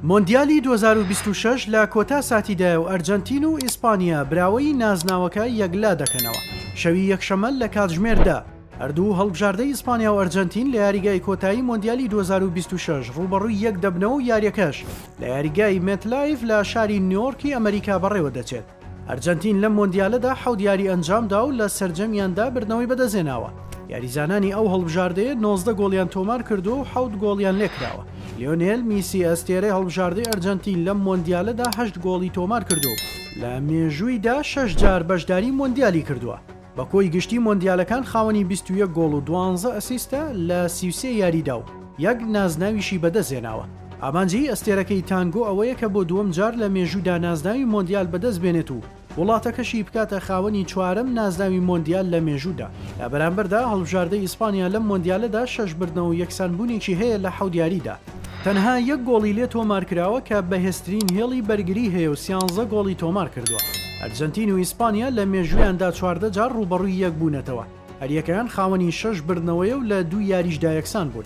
مۆندیالی 2026 لە کۆتا ساتیدایە و ئەرجەنتین و ئیسپانیا براوەی نازناوەکە یەکلا دەکەنەوە. شەوی یەکشەمە لە کاتژمێردا هەردوو هەڵبژاردەی ئیسپانیا و ئەرجەنتین لە یاریگای کۆتایی مۆندیالی 2026 ڕوبەڕووی یەک دەبنەوە و یاریەکەش لە یاریگای مێتلایف لە شاری نیویۆرکی ئەمریکا بەڕێوە دەچێت. ئەرجەنتین لەم مۆندیالەدا 7 یاری ئەنجامدا و لە سەرجەمیاندا بردنەوەی بەدەزێناوە. یاریزانانی ئەو هەڵبژاردەیە 19 گۆڵیان تۆمار کردو و 7 گۆڵیان لێکراوە. لیۆنێل میسی ئەستێرەی هەڵبژاردەی ئەرجەنتین لەم مۆندیالەدا 8 گۆڵی تۆمار کردو. لە مێژوویدا 6 جار بەشداری مۆندیالی کردووە. بە کۆی گشتی مۆندیالەکان خاوەنی 21 گۆڵ و 12 ئەسیستە لە 33 یاریدا و یەک نازناویشی بەدەستێناوە. ئامانجی ئەستێرەکەی تانگۆ ئەوەیە کە بۆ دووەم جار لە مێژوودا نازناوی مۆندیال بەدەست بێنێت و وڵاتەکەشی بکاتە خاوەنی چوارەم نازناوی مۆندیال لە مێژوودا. لە بەرامبەردا هەڵبژاردەی ئیسپانیا لەم مۆندیالەدا 6 بردنەوە و یەکسانبوونێکی هەیە لە 7 یاریدا. تەنها یەک گۆڵی لێ تۆمار کراوە کە بەهێزترین هێڵی بەرگری هەیە و 13 گۆڵی تۆمار کردووە. ئەرجەنتین و ئیسپانیا لە مێژوویاندا 14 جار ڕوبەڕووی یەک بوونەتەوە. هەریەکەیان خاوەنی 6 بردنەوەیە و لە 2 یاریشدا یەکسان بوون.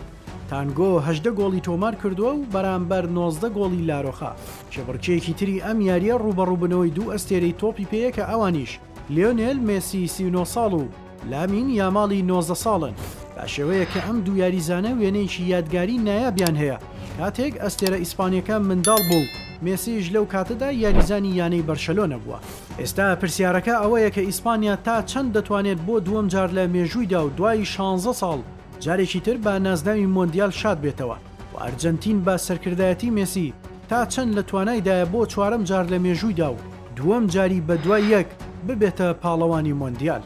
تانگۆ 18 گۆڵی تۆمار کردووە و بەرامبەر 19 گۆڵی لارۆخا. شەبڕکێکی تری ئەم یاریە ڕوبەڕووبنەوەی دوو ئەستێرەی تۆپی پێیە کە ئەوانیش لیۆنێل مێسی 39 ساڵ و لامین یاماڵی 19 ساڵن. باشەوەیە کە ئەم دوو یاریزانە وێنەیەکی یادگاری نایابیان هەیە. کاتێک ئەستێرە ئیسپانیەکە منداڵ بوو مێسیش لەو کاتەدا یاریزانی یانەی بەرشەلۆنە بووە. ئێستا پرسیارەکە ئەوەیە کە ئیسپانیا تا چەند دەتوانێت بۆ دووەم جار لە مێژوویدا و دوای 16 ساڵ جارێکی تر بە نازناوی مۆندیال شاد بێتەوە و ئەرجەنتین بە سەرکردایەتی مێسی تا چەند لە توانایدایە بۆ چوارەم جار لە مێژوویدا و دووەم جاری بە دوای یەک ببێتە پاڵەوانی مۆندیال.